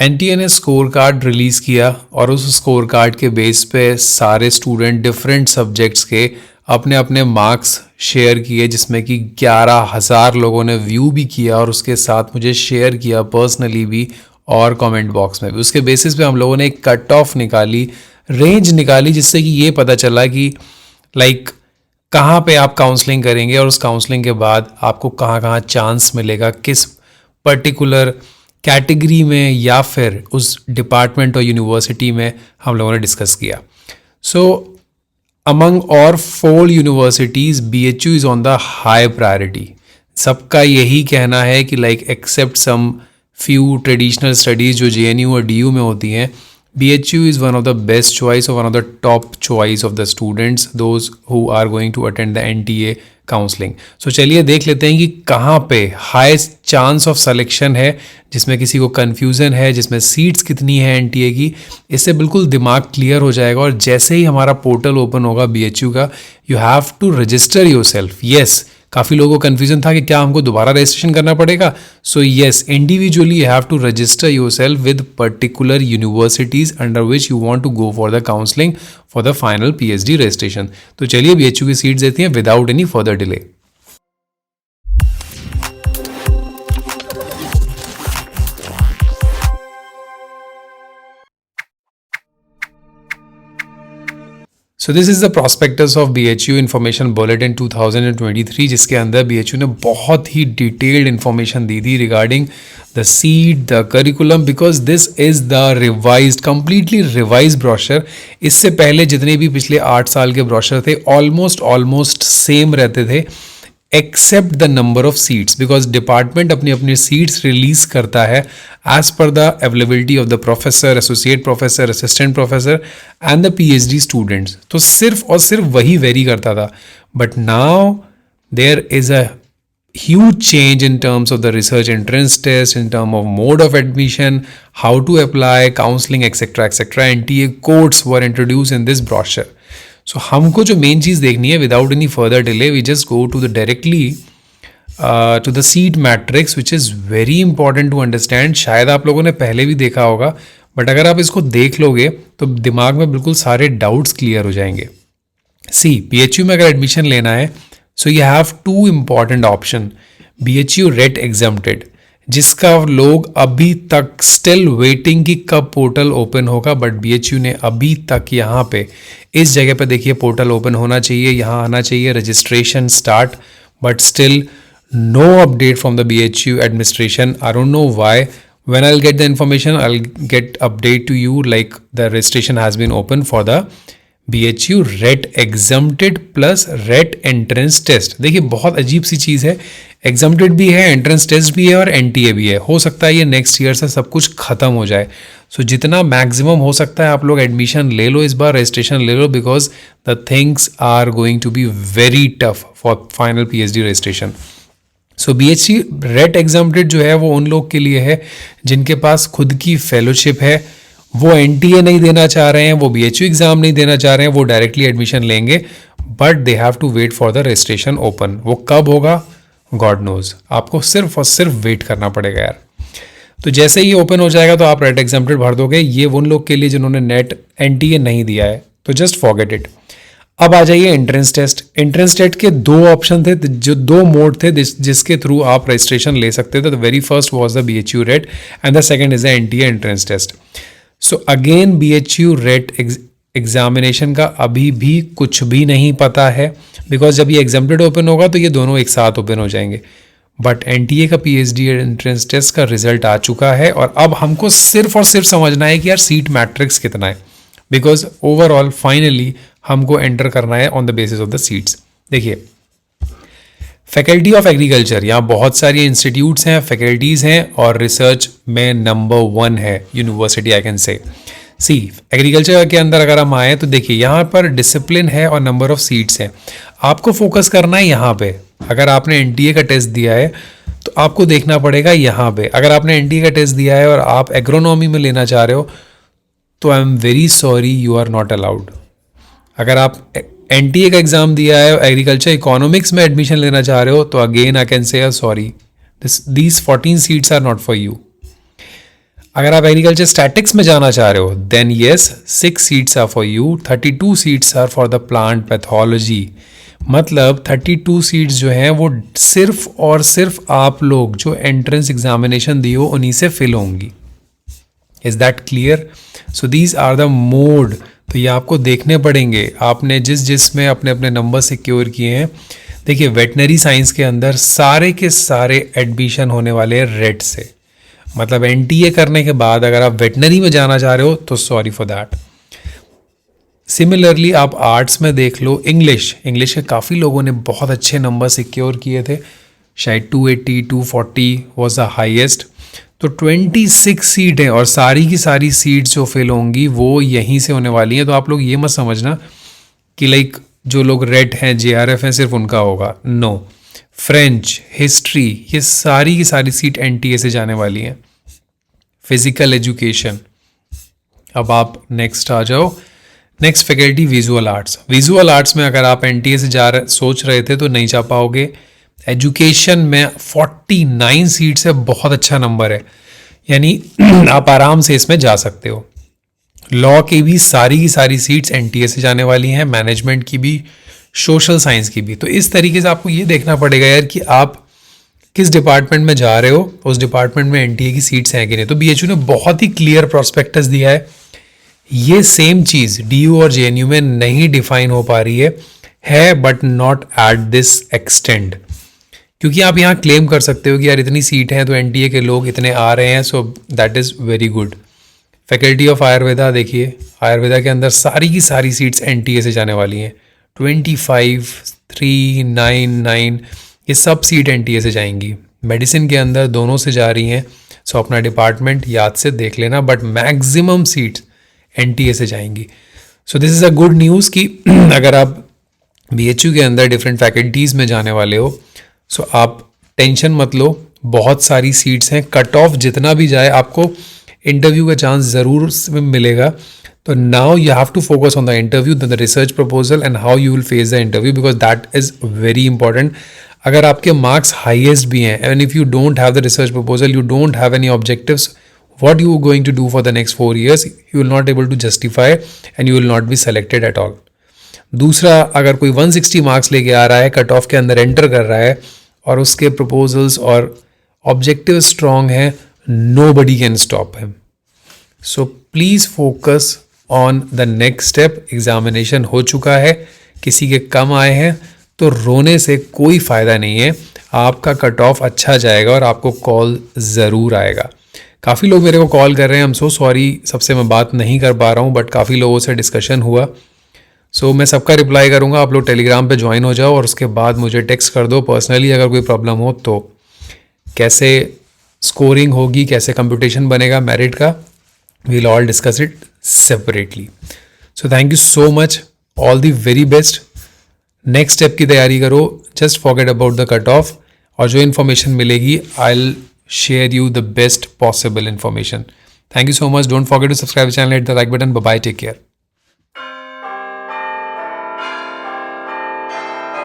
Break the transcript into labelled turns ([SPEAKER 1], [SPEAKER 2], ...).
[SPEAKER 1] NTA ने score card release किया और उस स्कोर कार्ड के बेस पे सारे स्टूडेंट डिफरेंट सब्जेक्ट्स के अपने अपने मार्क्स शेयर किए, जिसमें कि 11,000 लोगों ने व्यू भी किया और उसके साथ मुझे शेयर किया पर्सनली भी और कमेंट बॉक्स में भी। उसके बेसिस पे हम लोगों ने एक कट ऑफ निकाली, रेंज निकाली, जिससे कि ये पता चला कि लाइक कहाँ पे आप काउंसलिंग करेंगे और उस काउंसलिंग के बाद आपको कहाँ कहाँ चांस मिलेगा, किस पर्टिकुलर कैटेगरी में या फिर उस डिपार्टमेंट और यूनिवर्सिटी में हम लोगों ने डिस्कस किया। सो among our 4 universities BHU is on the high priority. सबका यही कहना है कि like except some few traditional studies जो JNU और DU में होती हैं, BHU is one of the best choice or one of the top choice of the students, those who are going to attend the NTA counselling. So चलिए देख लेते हैं कि कहाँ पे हाईएस्ट चांस ऑफ सिलेक्शन है, जिसमें किसी को कन्फ्यूज़न है, जिसमें सीट्स कितनी है एनटीए की। इससे बिल्कुल दिमाग क्लियर हो जाएगा। और जैसे ही हमारा पोर्टल ओपन होगा BHU का, you have to register yourself. Yes, काफ़ी लोगों को कन्फ्यूजन था कि क्या हमको दोबारा रजिस्ट्रेशन करना पड़ेगा। So yes, individually you have to register yourself with particular universities under which you want to go for the counselling for the final PhD registration. तो चलिए BHU की सीट्स देती हैं without any further delay. So this is the prospectus of BHU information bulletin 2023, जिसके अंदर BHU ने बहुत ही detailed information दी थी regarding the seat, the curriculum, because this is the revised, completely revise brochure. इससे पहले जितने भी पिछले 8 साल के ब्रोशर थे ऑलमोस्ट सेम रहते थे, except the number of seats, because department अपनी अपनी सीट्स रिलीज करता है as per the availability of the professor, associate professor, assistant professor and the PhD students. तो सिर्फ और सिर्फ वही वेरी करता था। But now there is a huge change in terms of the research entrance test, in terms of mode of admission, how to apply, counseling, etc. etc. NTA codes were introduced in this brochure. So हमको जो main चीज़ देखनी है, without any further delay, we just go to the directly to the seat matrix, which is very important to understand. शायद आप लोगों ने पहले भी देखा होगा, बट अगर आप इसको देख लोगे तो दिमाग में बिल्कुल सारे डाउट्स क्लियर हो जाएंगे। सी, BHU में अगर एडमिशन लेना है, so you have 2 important option. BHU rate exempted, जिसका लोग अभी तक स्टिल वेटिंग कि कब पोर्टल ओपन होगा, बट BHU ने अभी तक यहाँ पे इस जगह पे देखिए पोर्टल ओपन होना चाहिए, यहाँ आना चाहिए, registration start, but still no update from the BHU administration. I don't know why. When I'll get the information, I'll get update to you like the registration has been open for the BHU RET exempted plus RET entrance test। देखिए बहुत अजीब सी चीज़ है, exempted भी है, entrance test भी है और NTA भी है। हो सकता है ये नेक्स्ट ईयर से सब कुछ ख़त्म हो जाए। सो जितना मैक्सिमम हो सकता है आप लोग एडमिशन ले लो, इस बार रजिस्ट्रेशन ले लो, because the things are going to be very tough for final PhD registration. So BHU RET exempted जो है वो उन लोग के लिए है जिनके पास खुद की फेलोशिप है, वो NTA नहीं देना चाह रहे हैं, वो BHU एग्ज़ाम नहीं देना चाह रहे हैं, वो डायरेक्टली एडमिशन लेंगे, but they have to wait for the registration open. वो कब होगा गॉड नोज, आपको सिर्फ और सिर्फ वेट करना पड़ेगा यार। तो जैसे ही ओपन हो जाएगा तो आप रेट एग्जाम्प्टेड भर दोगे। ये उन लोग के लिए जिन्होंने नेट NTA नहीं दिया है, तो जस्ट फॉरगेट इट। अब आ जाइए एंट्रेंस टेस्ट। एंट्रेंस टेस्ट के 2 ऑप्शन थे, जो 2 मोड थे जिसके थ्रू आप रजिस्ट्रेशन ले सकते थे। The very first was the BHU RET and the second is the NTA entrance test. So again BHU RET examination का अभी भी कुछ भी नहीं पता है, बिकॉज जब ये एग्जाम्प्टेड ओपन होगा तो ये दोनों एक साथ ओपन हो जाएंगे। बट NTA का PhD एंट्रेंस टेस्ट का रिजल्ट आ चुका है और अब हमको सिर्फ और सिर्फ समझना है कि यार सीट मैट्रिक्स कितना है, बिकॉज ओवरऑल फाइनली हमको एंटर करना है on the basis of the seats. देखिए, फैकल्टी ऑफ एग्रीकल्चर, यहाँ बहुत सारी इंस्टीट्यूट्स हैं, फैकल्टीज़ हैं और रिसर्च में नंबर 1 है यूनिवर्सिटी, आई कैन से। सी, एग्रीकल्चर के अंदर अगर हम आए तो देखिए यहाँ पर डिसिप्लिन है और नंबर ऑफ सीट्स हैं। आपको फोकस करना है यहाँ पे। अगर आपने NTA का टेस्ट दिया है तो आपको देखना पड़ेगा यहाँ पे। अगर आपने NTA का टेस्ट दिया है और आप एग्रोनॉमी में लेना चाह रहे हो तो I am very sorry, you are not allowed. अगर आप NTA का एग्ज़ाम दिया है और एग्रीकल्चर इकोनॉमिक्स में एडमिशन लेना चाह रहे हो तो again I can say sorry, these 14 seats are not for you. अगर आप एग्रीकल्चर स्टैटिक्स में जाना चाह रहे हो then yes 6 seats are for you, 32 seats are for the plant pathology. मतलब 32 सीट्स जो हैं वो सिर्फ और सिर्फ आप लोग जो एंट्रेंस एग्जामिनेशन दिए हो उन्हीं से फिल होंगी। Is that clear? So these are the mode. तो ये आपको देखने पड़ेंगे आपने जिस में अपने अपने नंबर सिक्योर किए हैं। देखिए वेटनरी साइंस के अंदर सारे के सारे एडमिशन होने वाले हैं रेड से। मतलब एनटीए करने के बाद अगर आप वेटनरी में जाना चाह रहे हो तो सॉरी फॉर दैट। सिमिलरली आप आर्ट्स में देख लो, इंग्लिश के काफ़ी लोगों ने बहुत अच्छे नंबर सिक्योर किए थे, शायद 280 240 वॉज द हाइएस्ट। तो 26 सीट हैं और सारी की सारी सीट्स जो फिल होंगी वो यहीं से होने वाली हैं। तो आप लोग ये मत समझना कि लाइक जो लोग रेड हैं जेआरएफ हैं सिर्फ उनका होगा, नो। फ्रेंच, हिस्ट्री, ये सारी की सारी सीट एनटीए से जाने वाली हैं। Physical education. अब आप नेक्स्ट आ जाओ, next faculty visual arts. Visual arts में अगर आप एनटीए से सोच रहे थे तो नहीं जा पाओगे। एजुकेशन में 49 सीट्स है, बहुत अच्छा नंबर है, यानी आप आराम से इसमें जा सकते हो। लॉ की भी सारी की सारी सीट्स एनटीए से जाने वाली हैं, मैनेजमेंट की भी, सोशल साइंस की भी। तो इस तरीके से आपको ये देखना पड़ेगा यार कि आप किस डिपार्टमेंट में जा रहे हो, उस डिपार्टमेंट में एनटीए की सीट्स हैं कि नहीं। तो बीएचयू ने बहुत ही क्लियर प्रोस्पेक्टस दिया है। ये सेम चीज़ डीयू और जेएनयू में नहीं डिफाइन हो पा रही है but not at this extend. क्योंकि आप यहाँ क्लेम कर सकते हो कि यार इतनी सीट हैं तो एनटीए के लोग इतने आ रहे हैं, so that is very good. Faculty of Ayurveda देखिए, आयुर्वेदा के अंदर सारी की सारी सीट्स एनटीए से जाने वाली हैं। 25, 3, 9, 9 ये सब सीट एनटीए से जाएंगी। मेडिसिन के अंदर दोनों से जा रही हैं, सो अपना डिपार्टमेंट याद से देख लेना, बट मैक्सिमम सीट्स एनटीए से जाएंगी। सो this is a good news कि अगर आप बीएचयू के अंदर डिफरेंट फैकल्टीज़ में जाने वाले हो सो आप टेंशन मत लो, बहुत सारी सीट्स हैं। कट ऑफ जितना भी जाए आपको इंटरव्यू का चांस ज़रूर मिलेगा। तो now you have to focus on the interview, the research proposal and how you will face the interview, because that is very important. अगर आपके मार्क्स हाईएस्ट भी हैं and if you don't have the research proposal, you don't have any objectives, what you are going to do for the next 4 years, you will not able to justify and you will not be selected at all. दूसरा, अगर कोई 160 marks लेके आ रहा है, cut off के अंदर enter कर रहा है और उसके प्रपोजल्स और ऑब्जेक्टिव स्ट्रॉन्ग है, nobody can stop him. So please focus on the next step. Examination हो चुका है, किसी के कम आए हैं तो रोने से कोई फ़ायदा नहीं है। आपका कट ऑफ अच्छा जाएगा और आपको कॉल ज़रूर आएगा। काफ़ी लोग मेरे को कॉल कर रहे हैं, आई एम सो सॉरी, सबसे मैं बात नहीं कर पा रहा हूँ, बट काफ़ी लोगों से डिस्कशन हुआ। सो मैं सबका रिप्लाई करूँगा। आप लोग टेलीग्राम पे ज्वाइन हो जाओ और उसके बाद मुझे टेक्स्ट कर दो पर्सनली अगर कोई प्रॉब्लम हो तो। कैसे स्कोरिंग होगी, कैसे कंप्यूटेशन बनेगा मेरिट का, we'll all discuss it separately. So thank you so much, all the very best. Next step की तैयारी करो, just forget about the cutoff, और जो इन्फॉर्मेशन मिलेगी I will share you the best possible information. Thank you so much. Don't forget to subscribe to the channel, hit the like button. Bye bye, take care.